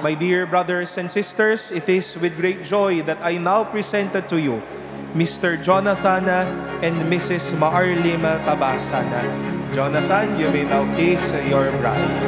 My dear brothers and sisters, it is with great joy that I now presented to you Mr. Jonathan and Mrs. Maarlim Tabasana. Jonathan, you may now kiss your bride.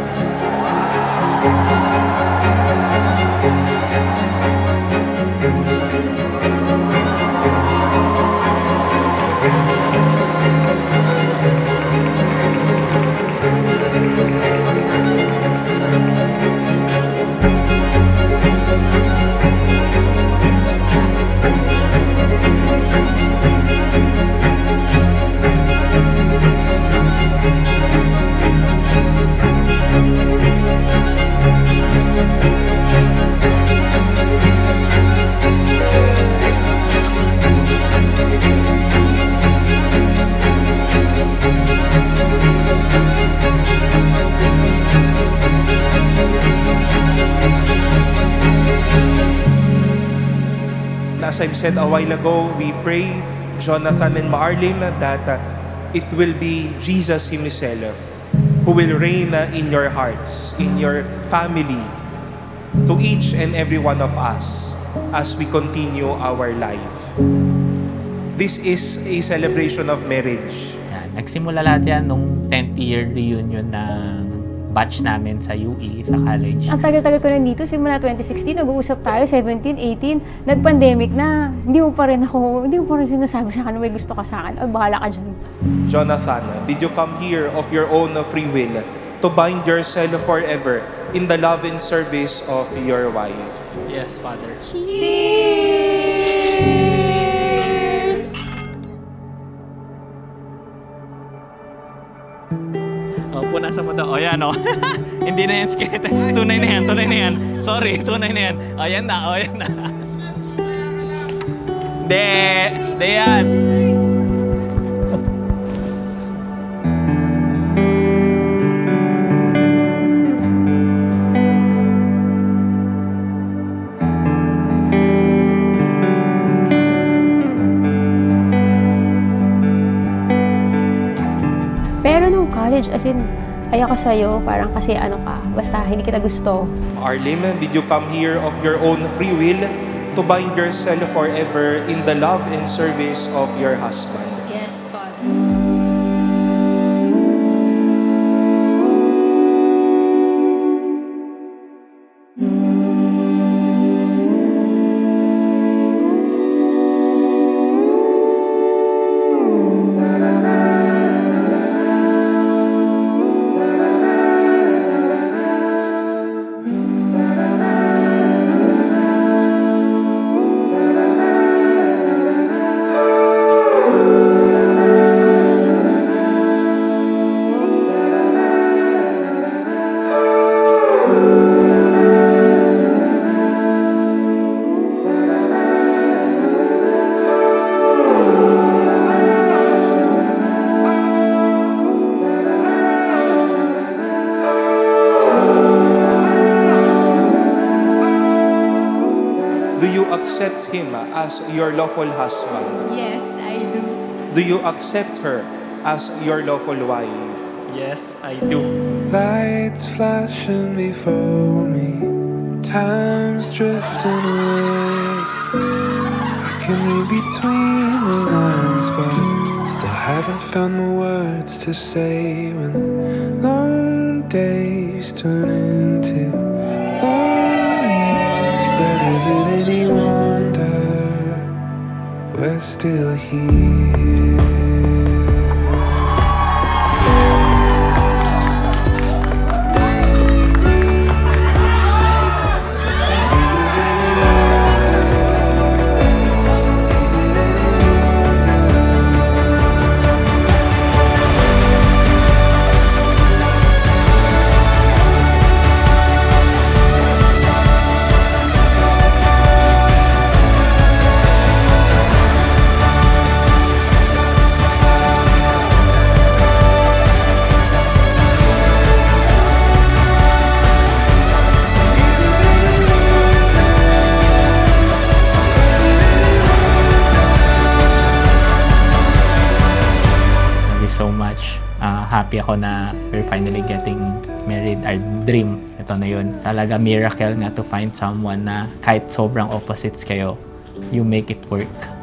As I've said a while ago, we pray, Jonathan and Maarlim, that it will be Jesus Himself who will reign in your hearts, in your family, to each and every one of us as we continue our life. This is a celebration of marriage. Yan. Nagsimula lahat yan nung 10th year reunion ng batch namin sa UE, sa college. Ang tagal-tagal ko nandito, simula 2016, nag-uusap tayo, 17, 18, nag-pandemic na, hindi mo pa rin sinasabi sa akin, may gusto ka sa akin, o bahala ka dyan. Jonathan, did you come here of your own free will to bind yourself forever in the love and service of your wife? Yes, Father. Punasan mo daw. O yan, o. Hindi na yan skeleton. Tunay na yan. Sorry, tunay na yan. O yan na. Hindi yan. Pero nung college, as in, ayoko sa'yo, parang kasi basta hindi kita gusto. Maarlim, did you come here of your own free will to bind yourself forever in the love and service of your husband? Yes, Father. Do you accept him as your lawful husband? Yes, I do. Do you accept her as your lawful wife? Yes, I do. Lights flashing before me, time's drifting away. I can read between the lines, but still haven't found the words to say when long days turn into long years. But is it any wonder we're still here? So much happy ako na we're finally getting married, our dream. kwento na yun. Talaga miracle nga to find someone na kahit sobrang opposites kayo, you make it work.